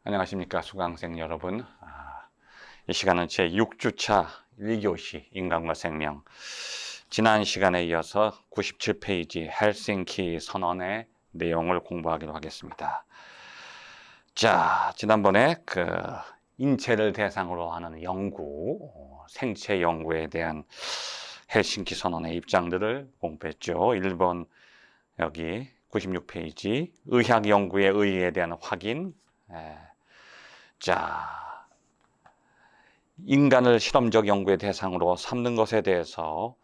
안녕하십니까 수강생 여러분. 이 시간은 제 6주차 1교시 인간과 생명, 지난 시간에 이어서 97페이지 헬싱키 선언의 내용을 공부하기로 하겠습니다. 자, 지난번에 인체를 대상으로 하는 연구, 생체 연구에 대한 헬싱키 선언의 입장들을 공부했죠. 1번 여기 96페이지 의학 연구의 의의에 대한 확인. 자, 인간을 실험적 연구의 대상으로 삼는 것에 대해서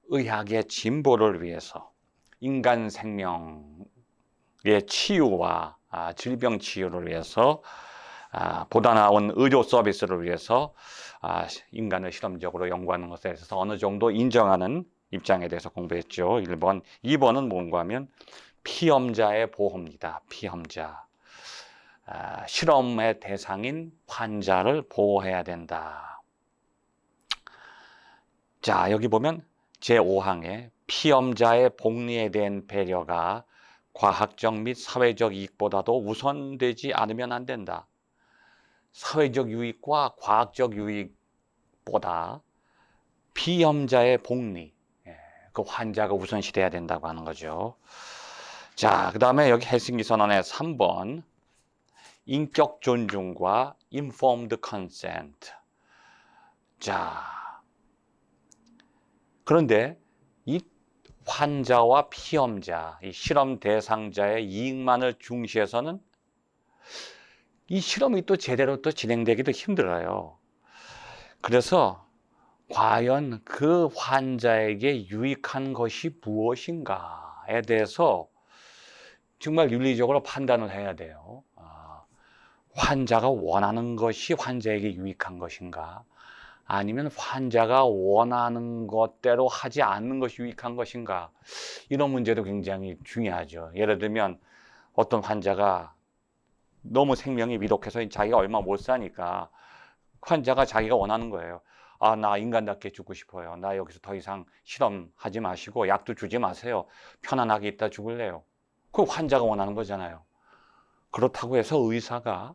의학의 진보를 위해서 인간 생명의 치유와 질병 치유를 위해서 보다 나은 의료 서비스를 위해서 인간을 실험적으로 연구하는 것에 대해서 어느 정도 인정하는 입장에 대해서 공부했죠. 1번. 2번은 뭔가 하면 피험자의 보호입니다. 피험자. 실험의 대상인 환자를 보호해야 된다. 자, 여기 보면 제5항에 피험자의 복리에 대한 배려가 과학적 및 사회적 이익보다도 우선되지 않으면 안 된다. 사회적 유익과 과학적 유익보다 피험자의 복리, 그 환자가 우선시 돼야 된다고 하는 거죠. 자, 그 다음에 여기 헬싱키 선언의 3번 인격 존중과 informed consent. 자, 그런데 이 환자와 피험자, 이 실험 대상자의 이익만을 중시해서는 이 실험이 또 제대로 또 진행되기도 힘들어요. 그래서 과연 그 환자에게 유익한 것이 무엇인가에 대해서 정말 윤리적으로 판단을 해야 돼요. 환자가 원하는 것이 환자에게 유익한 것인가, 아니면 환자가 원하는 것대로 하지 않는 것이 유익한 것인가, 이런 문제도 굉장히 중요하죠. 예를 들면 어떤 환자가 너무 생명이 위독해서 자기가 얼마 못 사니까 환자가 자기가 원하는 거예요. 나 인간답게 죽고 싶어요. 나 여기서 더 이상 실험하지 마시고 약도 주지 마세요. 편안하게 있다 죽을래요. 그 환자가 원하는 거잖아요. 그렇다고 해서 의사가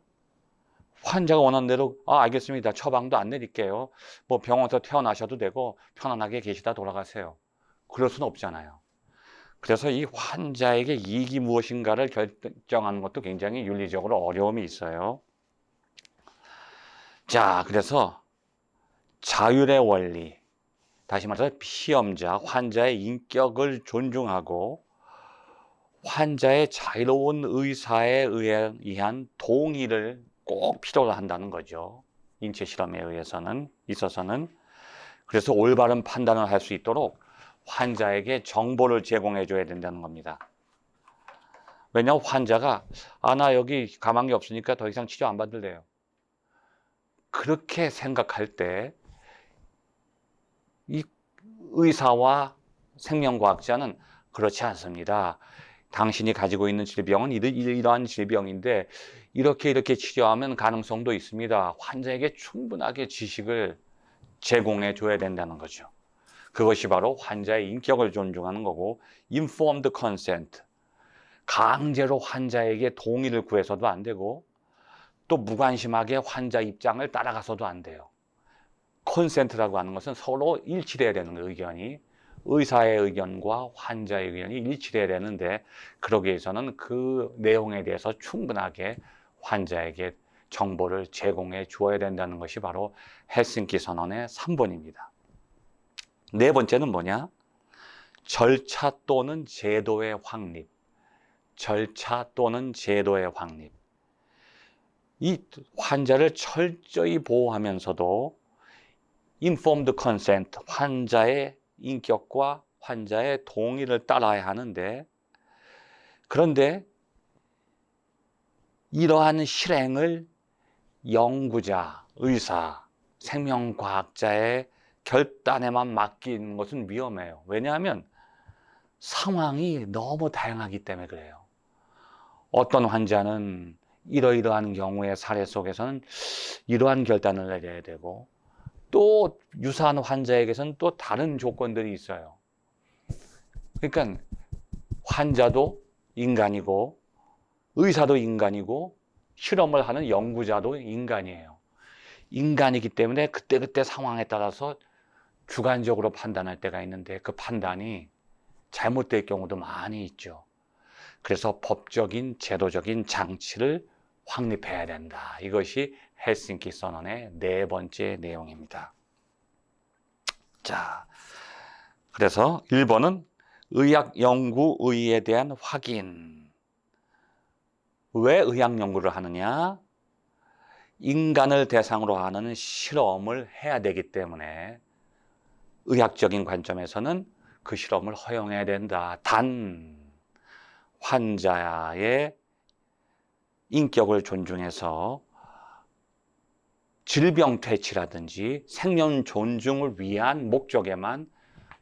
환자가 원하는 대로 알겠습니다. 처방도 안 내릴게요. 뭐 병원에서 퇴원하셔도 되고 편안하게 계시다 돌아가세요. 그럴 수는 없잖아요. 그래서 이 환자에게 이익이 무엇인가를 결정하는 것도 굉장히 윤리적으로 어려움이 있어요. 자, 그래서 자율의 원리, 다시 말해서 피험자, 환자의 인격을 존중하고 환자의 자유로운 의사에 의한 동의를 꼭 필요로 한다는 거죠. 인체 실험에 있어서는. 그래서 올바른 판단을 할 수 있도록 환자에게 정보를 제공해 줘야 된다는 겁니다. 왜냐하면 환자가 나 여기 가망이 없으니까 더 이상 치료 안 받을래요. 그렇게 생각할 때 이 의사와 생명과학자는 그렇지 않습니다. 당신이 가지고 있는 질병은 이러한 질병인데 이렇게 치료하면 가능성도 있습니다. 환자에게 충분하게 지식을 제공해 줘야 된다는 거죠. 그것이 바로 환자의 인격을 존중하는 거고, informed consent, 강제로 환자에게 동의를 구해서도 안 되고 또 무관심하게 환자 입장을 따라가서도 안 돼요. consent라고 하는 것은 서로 일치돼야 되는 의견이, 의사의 의견과 환자의 의견이 일치돼야 되는데 그러기 위해서는 그 내용에 대해서 충분하게 환자에게 정보를 제공해 주어야 된다는 것이 바로 헬싱키 선언의 3번입니다. 네 번째는 뭐냐? 절차 또는 제도의 확립. 절차 또는 제도의 확립. 이 환자를 철저히 보호하면서도 informed consent, 환자의 인격과 환자의 동의를 따라야 하는데, 그런데 이러한 실행을 연구자, 의사, 생명과학자의 결단에만 맡기는 것은 위험해요. 왜냐하면 상황이 너무 다양하기 때문에 그래요. 어떤 환자는 이러이러한 경우의 사례 속에서는 이러한 결단을 내려야 되고, 또 유사한 환자에게서는 또 다른 조건들이 있어요. 그러니까 환자도 인간이고 의사도 인간이고 실험을 하는 연구자도 인간이에요. 인간이기 때문에 그때그때 상황에 따라서 주관적으로 판단할 때가 있는데 그 판단이 잘못될 경우도 많이 있죠. 그래서 법적인 제도적인 장치를 확립해야 된다. 이것이 헬싱키 선언의 네 번째 내용입니다. 자, 그래서 1번은 의학 연구 의의에 대한 확인. 왜 의학 연구를 하느냐? 인간을 대상으로 하는 실험을 해야 되기 때문에 의학적인 관점에서는 그 실험을 허용해야 된다. 단 환자의 인격을 존중해서 질병 퇴치라든지 생명 존중을 위한 목적에만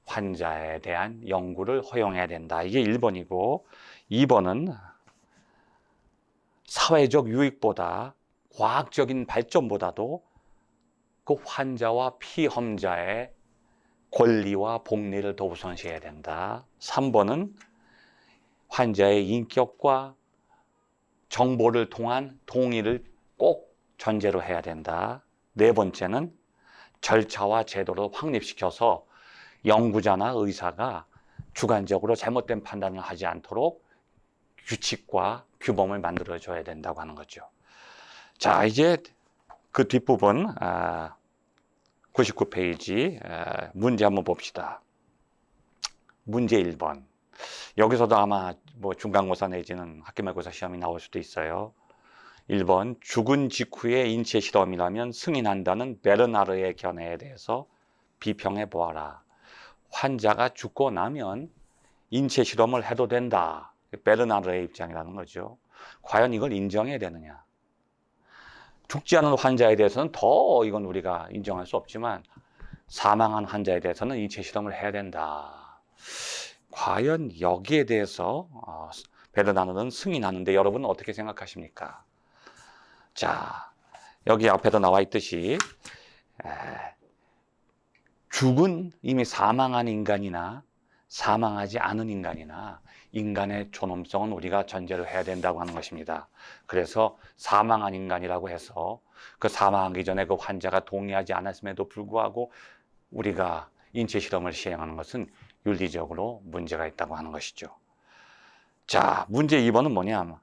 환자에 대한 연구를 허용해야 된다. 이게 1번이고 2번은 사회적 유익보다 과학적인 발전보다도 그 환자와 피험자의 권리와 복리를 더 우선시해야 된다. 3번은 환자의 인격과 정보를 통한 동의를 꼭 전제로 해야 된다. 네 번째는 절차와 제도를 확립시켜서 연구자나 의사가 주관적으로 잘못된 판단을 하지 않도록 규칙과 규범을 만들어줘야 된다고 하는 거죠. 자, 이제 그 뒷부분 99페이지 문제 한번 봅시다. 문제 1번. 여기서도 아마 뭐 중간고사 내지는 학기말고사 시험이 나올 수도 있어요. 1번. 죽은 직후의 인체 실험이라면 승인한다는 베르나르의 견해에 대해서 비평해 보아라. 환자가 죽고 나면 인체 실험을 해도 된다. 베르나르의 입장이라는 거죠. 과연 이걸 인정해야 되느냐? 죽지 않은 환자에 대해서는 더 이건 우리가 인정할 수 없지만 사망한 환자에 대해서는 인체 실험을 해야 된다. 과연 여기에 대해서 베르나르는 승인하는데 여러분은 어떻게 생각하십니까? 자, 여기 앞에도 나와 있듯이 죽은 이미 사망한 인간이나 사망하지 않은 인간이나 인간의 존엄성은 우리가 전제로 해야 된다고 하는 것입니다. 그래서 사망한 인간이라고 해서 그 사망하기 전에 그 환자가 동의하지 않았음에도 불구하고 우리가 인체 실험을 시행하는 것은 윤리적으로 문제가 있다고 하는 것이죠. 자, 문제 2번은 뭐냐?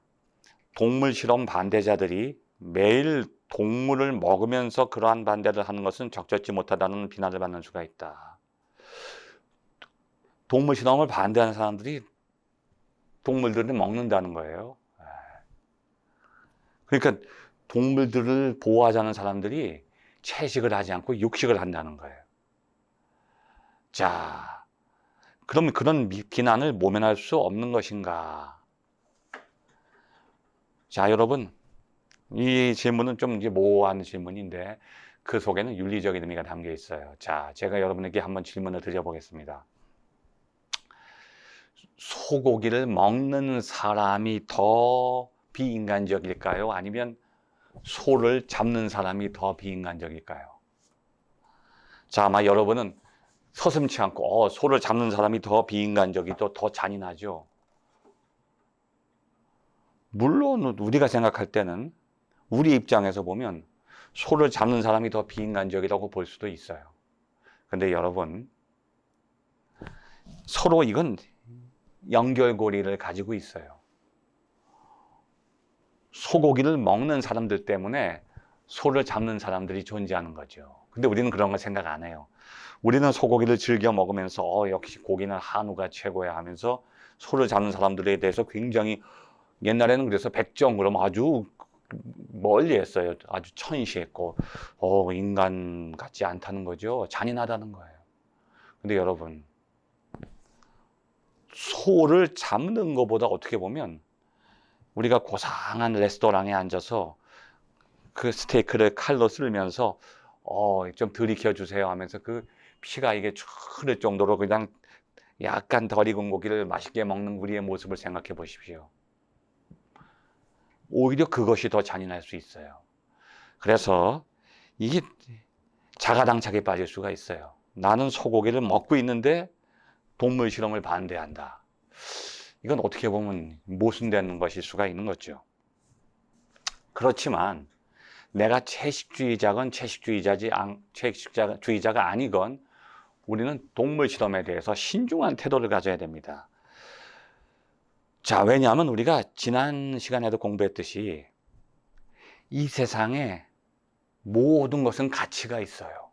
동물 실험 반대자들이 매일 동물을 먹으면서 그러한 반대를 하는 것은 적절치 못하다는 비난을 받는 수가 있다. 동물 실험을 반대하는 사람들이 동물들을 먹는다는 거예요. 그러니까 동물들을 보호하자는 사람들이 채식을 하지 않고 육식을 한다는 거예요. 자, 그럼 그런 비난을 모면할 수 없는 것인가? 자, 여러분, 이 질문은 좀 이제 모호한 질문인데 그 속에는 윤리적인 의미가 담겨 있어요. 자, 제가 여러분에게 한번 질문을 드려보겠습니다. 소고기를 먹는 사람이 더 비인간적일까요? 아니면 소를 잡는 사람이 더 비인간적일까요? 자, 아마 여러분은 서슴지 않고 소를 잡는 사람이 더 비인간적이고 더 잔인하죠. 물론 우리가 생각할 때는 우리 입장에서 보면 소를 잡는 사람이 더 비인간적이라고 볼 수도 있어요. 근데 여러분, 서로 이건 연결고리를 가지고 있어요. 소고기를 먹는 사람들 때문에 소를 잡는 사람들이 존재하는 거죠. 근데 우리는 그런 거 생각 안 해요. 우리는 소고기를 즐겨 먹으면서 역시 고기는 한우가 최고야 하면서 소를 잡는 사람들에 대해서 굉장히 옛날에는 그래서 백정 그러면 아주 멀리 했어요. 아주 천시했고 인간 같지 않다는 거죠. 잔인하다는 거예요. 근데 여러분, 소를 잡는 것보다 어떻게 보면 우리가 고상한 레스토랑에 앉아서 그 스테이크를 칼로 썰면서 좀 들이켜 주세요 하면서 그 피가 이게 쭉 흐를 정도로 그냥 약간 덜 익은 고기를 맛있게 먹는 우리의 모습을 생각해 보십시오. 오히려 그것이 더 잔인할 수 있어요. 그래서 이게 자가당착에 빠질 수가 있어요. 나는 소고기를 먹고 있는데 동물 실험을 반대한다. 이건 어떻게 보면 모순되는 것일 수가 있는 거죠. 그렇지만 내가 채식주의자건 채식주의자가 아니건 우리는 동물 실험에 대해서 신중한 태도를 가져야 됩니다. 자, 왜냐하면 우리가 지난 시간에도 공부했듯이 이 세상에 모든 것은 가치가 있어요.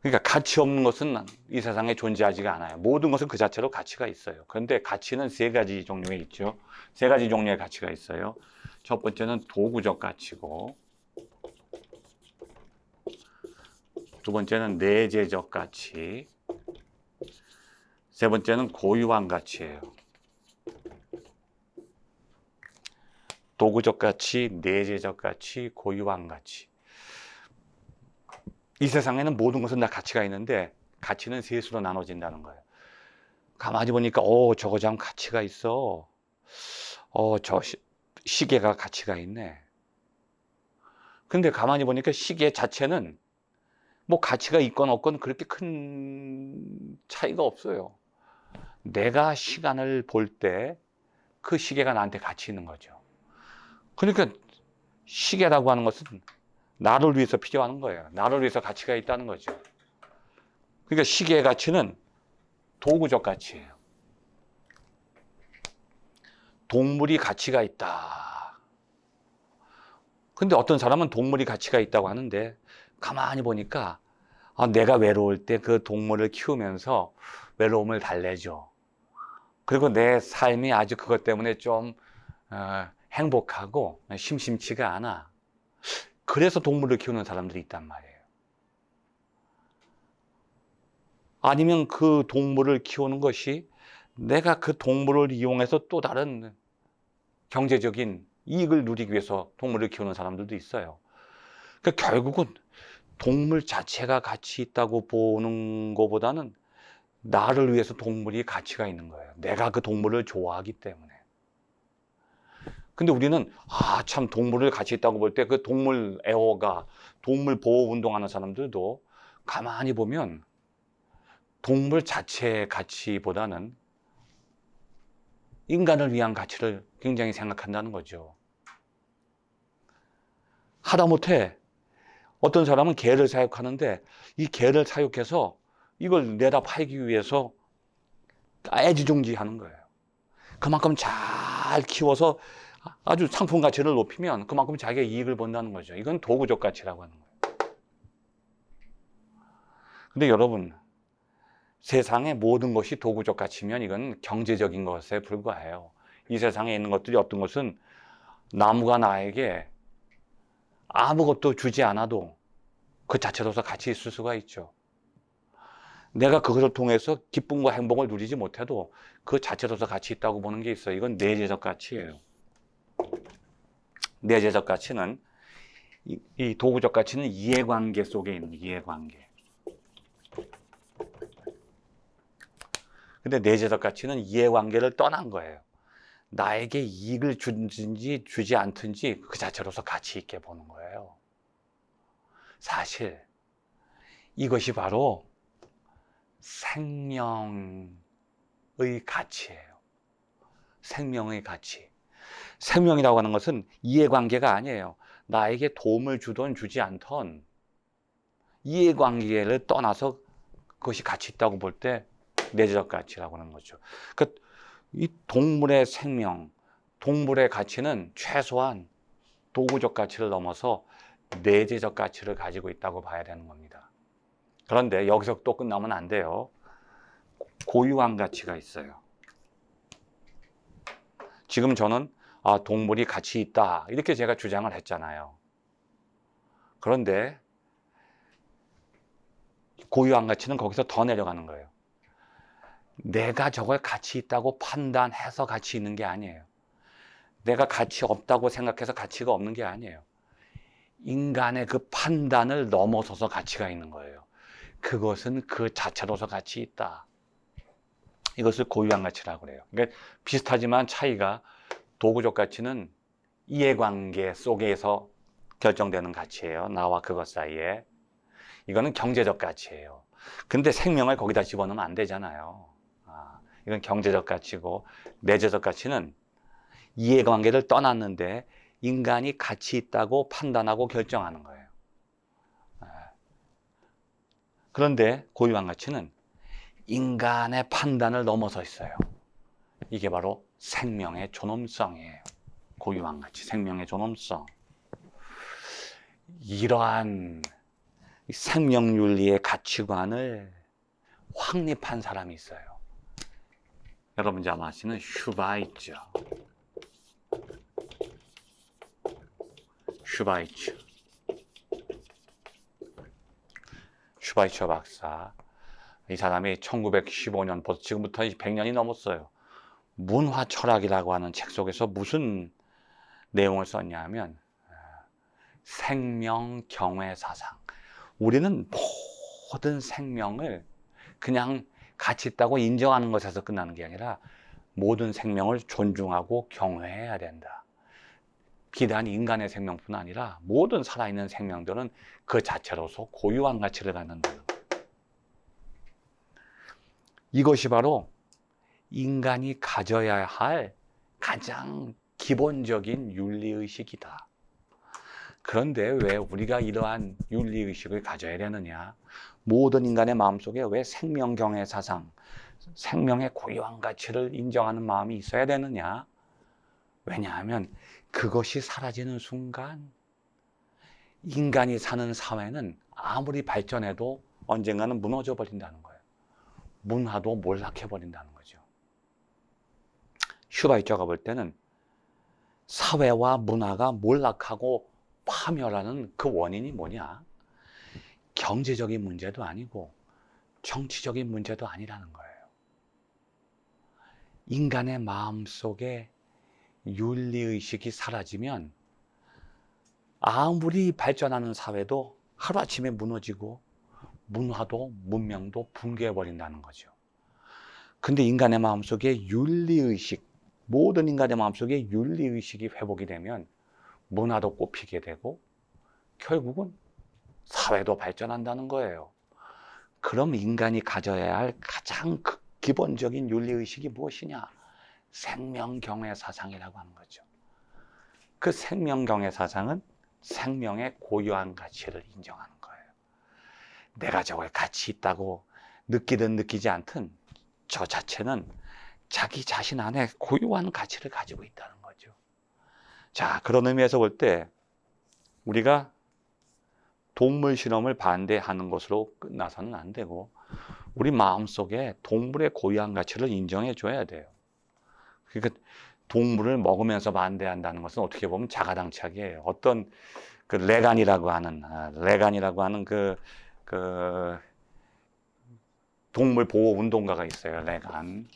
그러니까 가치 없는 것은 이 세상에 존재하지가 않아요. 모든 것은 그 자체로 가치가 있어요. 그런데 가치는 세 가지 종류에 있죠. 세 가지 종류의 가치가 있어요. 첫 번째는 도구적 가치고, 두 번째는 내재적 가치, 세 번째는 고유한 가치예요. 도구적 가치, 내재적 가치, 고유한 가치. 이 세상에는 모든 것은 다 가치가 있는데 가치는 셋으로 나눠진다는 거예요. 가만히 보니까 저거 참 가치가 있어. 저 시계가 가치가 있네. 근데 가만히 보니까 시계 자체는 뭐 가치가 있건 없건 그렇게 큰 차이가 없어요. 내가 시간을 볼 때 그 시계가 나한테 가치 있는 거죠. 그러니까 시계라고 하는 것은 나를 위해서 필요한 거예요. 나를 위해서 가치가 있다는 거죠. 그러니까 시계의 가치는 도구적 가치예요. 동물이 가치가 있다. 근데 어떤 사람은 동물이 가치가 있다고 하는데 가만히 보니까 내가 외로울 때 그 동물을 키우면서 외로움을 달래줘. 그리고 내 삶이 아주 그것 때문에 좀 행복하고 심심치가 않아. 그래서 동물을 키우는 사람들이 있단 말이에요. 아니면 그 동물을 키우는 것이 내가 그 동물을 이용해서 또 다른 경제적인 이익을 누리기 위해서 동물을 키우는 사람들도 있어요. 그러니까 결국은 동물 자체가 가치 있다고 보는 것보다는 나를 위해서 동물이 가치가 있는 거예요. 내가 그 동물을 좋아하기 때문에. 근데 우리는 참 동물을 가치 있다고 볼 때 그 동물 애호가, 동물 보호 운동하는 사람들도 가만히 보면 동물 자체의 가치보다는 인간을 위한 가치를 굉장히 생각한다는 거죠. 하다못해 어떤 사람은 개를 사육하는데 이 개를 사육해서 이걸 내다 팔기 위해서 애지중지하는 거예요. 그만큼 잘 키워서 아주 상품 가치를 높이면 그만큼 자기가 이익을 본다는 거죠. 이건 도구적 가치라고 하는 거예요. 근데 여러분, 세상의 모든 것이 도구적 가치면 이건 경제적인 것에 불과해요. 이 세상에 있는 것들이 어떤 것은 나무가 나에게 아무것도 주지 않아도 그 자체로서 가치 있을 수가 있죠. 내가 그것을 통해서 기쁨과 행복을 누리지 못해도 그 자체로서 가치 있다고 보는 게 있어요. 이건 내재적 가치예요. 내재적 가치는 이 도구적 가치는 이해관계 속에 있는 이해관계. 근데 내재적 가치는 이해관계를 떠난 거예요. 나에게 이익을 주든지 주지 않든지 그 자체로서 가치 있게 보는 거예요. 사실 이것이 바로 생명의 가치예요. 생명의 가치. 생명이라고 하는 것은 이해관계가 아니에요. 나에게 도움을 주든 주지 않던 이해관계를 떠나서 그것이 가치 있다고 볼 때 내재적 가치라고 하는 거죠. 그러니까 이 동물의 생명, 동물의 가치는 최소한 도구적 가치를 넘어서 내재적 가치를 가지고 있다고 봐야 되는 겁니다. 그런데 여기서 또 끝나면 안 돼요. 고유한 가치가 있어요. 지금 저는 동물이 가치 있다 이렇게 제가 주장을 했잖아요. 그런데 고유한 가치는 거기서 더 내려가는 거예요. 내가 저걸 가치 있다고 판단해서 가치 있는 게 아니에요. 내가 가치 없다고 생각해서 가치가 없는 게 아니에요. 인간의 그 판단을 넘어서서 가치가 있는 거예요. 그것은 그 자체로서 가치 있다. 이것을 고유한 가치라고 그래요. 그러니까 비슷하지만 차이가 도구적 가치는 이해관계 속에서 결정되는 가치예요. 나와 그것 사이에. 이거는 경제적 가치예요. 근데 생명을 거기다 집어넣으면 안 되잖아요. 이건 경제적 가치고 내재적 가치는 이해관계를 떠났는데 인간이 가치 있다고 판단하고 결정하는 거예요. 그런데 고유한 가치는 인간의 판단을 넘어서 있어요. 이게 바로 생명의 존엄성이에요. 고유한 가치, 생명의 존엄성. 이러한 생명윤리의 가치관을 확립한 사람이 있어요. 여러분 잘 아시는 슈바이처. 슈바이처 박사. 이 사람이 1915년, 벌써 지금부터 100년이 넘었어요. 문화 철학이라고 하는 책 속에서 무슨 내용을 썼냐면 생명 경외 사상. 우리는 모든 생명을 그냥 가치 있다고 인정하는 것에서 끝나는 게 아니라 모든 생명을 존중하고 경외해야 된다. 비단 인간의 생명뿐 아니라 모든 살아있는 생명들은 그 자체로서 고유한 가치를 갖는다. 이것이 바로 인간이 가져야 할 가장 기본적인 윤리의식이다. 그런데 왜 우리가 이러한 윤리의식을 가져야 되느냐? 모든 인간의 마음속에 왜 생명경외 사상, 생명의 고유한 가치를 인정하는 마음이 있어야 되느냐? 왜냐하면 그것이 사라지는 순간 인간이 사는 사회는 아무리 발전해도 언젠가는 무너져 버린다는 거예요. 문화도 몰락해 버린다는 거죠. 슈바이처가 볼 때는 사회와 문화가 몰락하고 파멸하는 그 원인이 뭐냐? 경제적인 문제도 아니고 정치적인 문제도 아니라는 거예요. 인간의 마음속에 윤리의식이 사라지면 아무리 발전하는 사회도 하루아침에 무너지고 문화도 문명도 붕괴해버린다는 거죠. 근데 인간의 마음속에 윤리의식, 모든 인간의 마음속에 윤리의식이 회복이 되면 문화도 꽃피게 되고 결국은 사회도 발전한다는 거예요. 그럼 인간이 가져야 할 가장 기본적인 윤리의식이 무엇이냐? 생명경외 사상이라고 하는 거죠. 그 생명경외 사상은 생명의 고유한 가치를 인정하는 거예요. 내가 저걸 가치 있다고 느끼든 느끼지 않든 저 자체는 자기 자신 안에 고유한 가치를 가지고 있다는 거죠. 자, 그런 의미에서 볼 때 우리가 동물 실험을 반대하는 것으로 끝나서는 안 되고 우리 마음속에 동물의 고유한 가치를 인정해 줘야 돼요. 그러니까 동물을 먹으면서 반대한다는 것은 어떻게 보면 자가당착이에요. 어떤 그 레간이라고 하는 그 동물 보호 운동가가 있어요. 레간.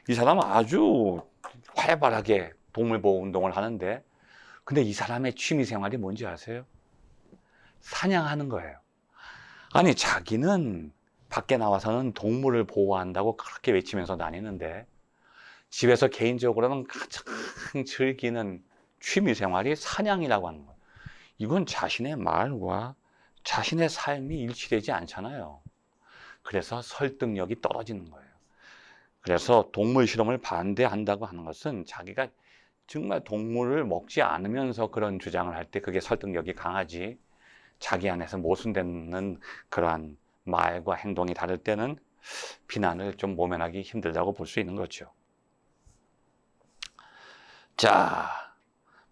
이 사람은 아주 활발하게 동물 보호 운동을 하는데 근데 이 사람의 취미 생활이 뭔지 아세요? 사냥하는 거예요. 아니 자기는 밖에 나와서는 동물을 보호한다고 그렇게 외치면서 다니는데 집에서 개인적으로는 가장 즐기는 취미 생활이 사냥이라고 하는 거예요. 이건 자신의 말과 자신의 삶이 일치되지 않잖아요. 그래서 설득력이 떨어지는 거예요. 그래서 동물 실험을 반대한다고 하는 것은 자기가 정말 동물을 먹지 않으면서 그런 주장을 할 때 그게 설득력이 강하지 자기 안에서 모순되는 그러한 말과 행동이 다를 때는 비난을 좀 모면하기 힘들다고 볼 수 있는 거죠. 자,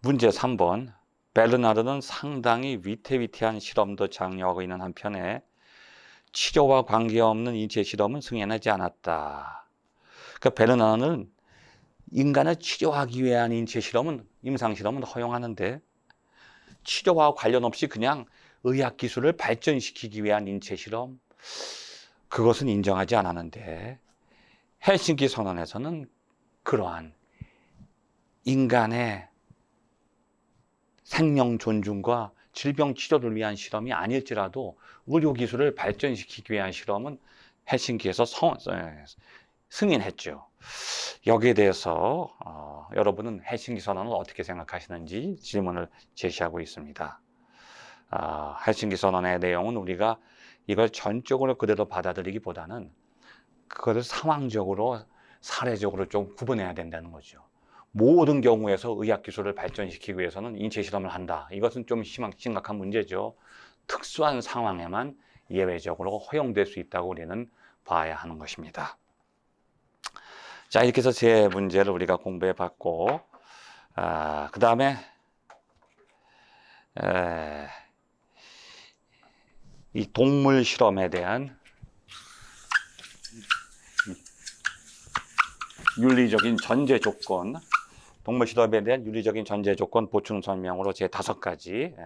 문제 3번. 베르나르는 상당히 위태위태한 실험도 장려하고 있는 한편에 치료와 관계없는 인체 실험은 승인하지 않았다. 그러니까 베르나르는 인간을 치료하기 위한 인체 실험은, 임상 실험은 허용하는데 치료와 관련 없이 그냥 의학 기술을 발전시키기 위한 인체 실험, 그것은 인정하지 않았는데 헬싱키 선언에서는 그러한 인간의 생명 존중과 질병 치료를 위한 실험이 아닐지라도 의료 기술을 발전시키기 위한 실험은 헬싱키에서 승인했죠. 여기에 대해서 여러분은 헬싱키 선언을 어떻게 생각하시는지 질문을 제시하고 있습니다. 헬싱키 선언의 내용은 우리가 이걸 전적으로 그대로 받아들이기보다는 그것을 상황적으로 사례적으로 좀 구분해야 된다는 거죠. 모든 경우에서 의학 기술을 발전시키기 위해서는 인체 실험을 한다. 이것은 좀 심각한 문제죠. 특수한 상황에만 예외적으로 허용될 수 있다고 우리는 봐야 하는 것입니다. 자, 이렇게 해서 세 문제를 우리가 공부해 봤고, 그 다음에 이 동물 실험에 대한 윤리적인 전제 조건, 동물 실험에 대한 윤리적인 전제 조건 보충 설명으로 제 5가지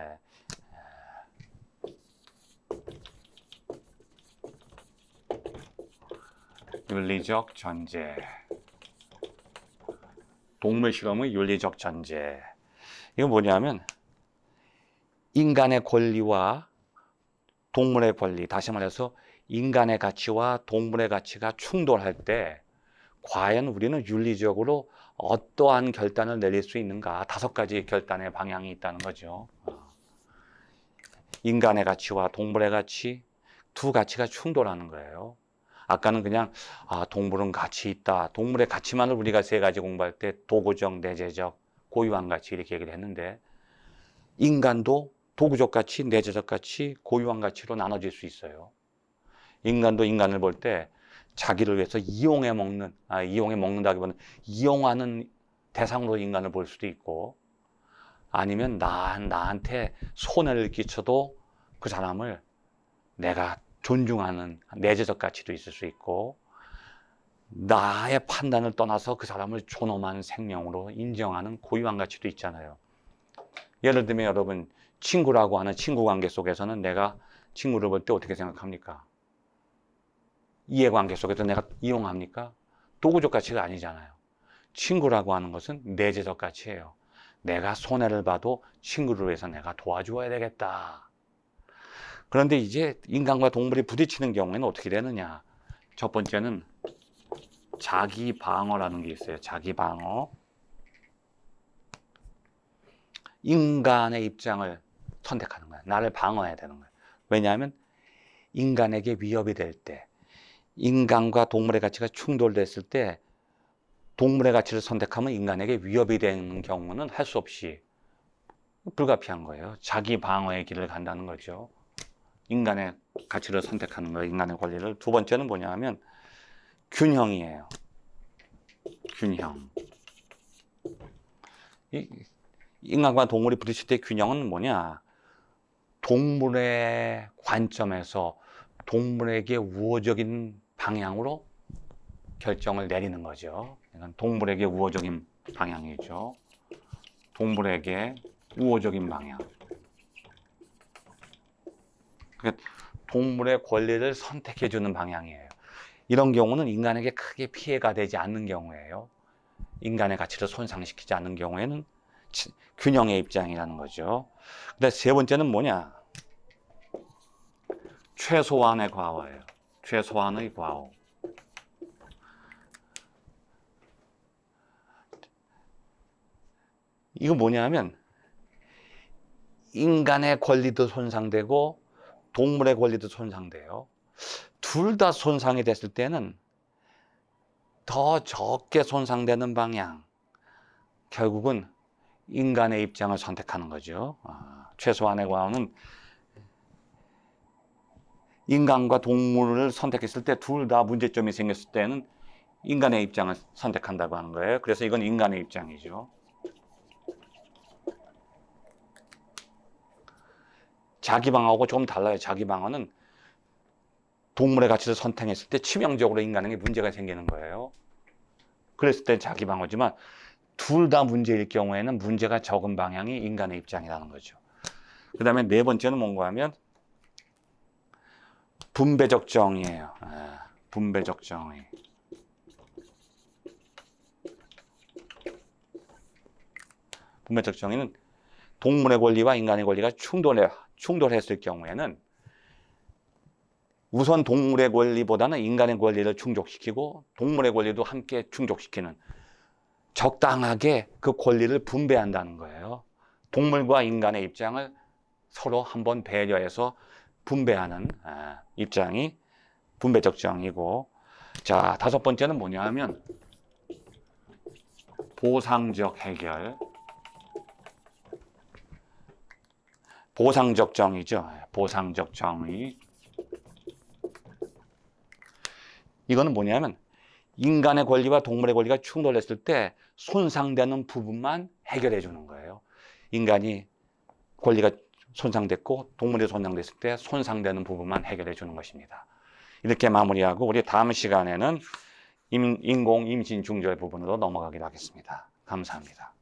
윤리적 전제, 동물 실험의 윤리적 전제. 이건 뭐냐면 인간의 권리와 동물의 권리, 다시 말해서 인간의 가치와 동물의 가치가 충돌할 때 과연 우리는 윤리적으로 어떠한 결단을 내릴 수 있는가? 5가지 결단의 방향이 있다는 거죠. 인간의 가치와 동물의 가치, 두 가치가 충돌하는 거예요. 아까는 그냥 동물은 가치 있다. 동물의 가치만을 우리가 3가지 공부할 때 도구적, 내재적, 고유한 가치 이렇게 얘기를 했는데 인간도 도구적 가치, 내재적 가치, 고유한 가치로 나눠질 수 있어요. 인간도 인간을 볼 때 자기를 위해서 이용해 먹는다기보다는 이용하는 대상으로 인간을 볼 수도 있고, 아니면 나한테 손해를 끼쳐도 그 사람을 내가 존중하는 내재적 가치도 있을 수 있고, 나의 판단을 떠나서 그 사람을 존엄한 생명으로 인정하는 고유한 가치도 있잖아요. 예를 들면 여러분, 친구라고 하는 친구 관계 속에서는 내가 친구를 볼 때 어떻게 생각합니까? 이해관계 속에서 내가 이용합니까? 도구적 가치가 아니잖아요. 친구라고 하는 것은 내재적 가치예요. 내가 손해를 봐도 친구를 위해서 내가 도와줘야 되겠다. 그런데 이제 인간과 동물이 부딪히는 경우에는 어떻게 되느냐? 첫 번째는 자기 방어라는 게 있어요. 자기 방어. 인간의 입장을 선택하는 거야. 나를 방어해야 되는 거야. 왜냐하면 인간에게 위협이 될 때, 인간과 동물의 가치가 충돌됐을 때 동물의 가치를 선택하면 인간에게 위협이 되는 경우는 할 수 없이 불가피한 거예요. 자기 방어의 길을 간다는 거죠. 인간의 가치를 선택하는 거예요. 인간의 권리를. 두 번째는 뭐냐 하면 균형이에요. 균형. 인간과 동물이 부딪힐 때 균형은 뭐냐? 동물의 관점에서 동물에게 우호적인 방향으로 결정을 내리는 거죠. 이건 동물에게 우호적인 방향이죠. 동물에게 우호적인 방향. 그러니까 동물의 권리를 선택해 주는 방향이에요. 이런 경우는 인간에게 크게 피해가 되지 않는 경우예요. 인간의 가치를 손상시키지 않는 경우에는 균형의 입장이라는 거죠. 근데 세 번째는 뭐냐? 최소한의 과오예요. 최소한의 과오. 이거 뭐냐면 인간의 권리도 손상되고 동물의 권리도 손상돼요. 둘 다 손상이 됐을 때는 더 적게 손상되는 방향, 결국은 인간의 입장을 선택하는 거죠. 최소한의 과오는 인간과 동물을 선택했을 때 둘 다 문제점이 생겼을 때는 인간의 입장을 선택한다고 하는 거예요. 그래서 이건 인간의 입장이죠. 자기 방어하고 좀 달라요. 자기 방어는 동물의 가치를 선택했을 때 치명적으로 인간에게 문제가 생기는 거예요. 그랬을 때 자기 방어지만 둘 다 문제일 경우에는 문제가 적은 방향이 인간의 입장이라는 거죠. 그 다음에 네 번째는 뭔가 하면 분배적 정의예요. 분배적 정의. 분배적 정의는 동물의 권리와 인간의 권리가 충돌했을 경우에는 우선 동물의 권리보다는 인간의 권리를 충족시키고 동물의 권리도 함께 충족시키는, 적당하게 그 권리를 분배한다는 거예요. 동물과 인간의 입장을 서로 한번 배려해서 분배하는 입장이 분배적 정의고, 자, 5번째는 뭐냐 하면 보상적 해결, 보상적 정의죠. 보상적 정의. 이거는 뭐냐면 인간의 권리와 동물의 권리가 충돌했을 때 손상되는 부분만 해결해 주는 거예요. 인간이 권리가 손상됐고 동물이 손상됐을 때 손상되는 부분만 해결해 주는 것입니다. 이렇게 마무리하고 우리 다음 시간에는 인공 임신 중절 부분으로 넘어가기로 하겠습니다. 감사합니다.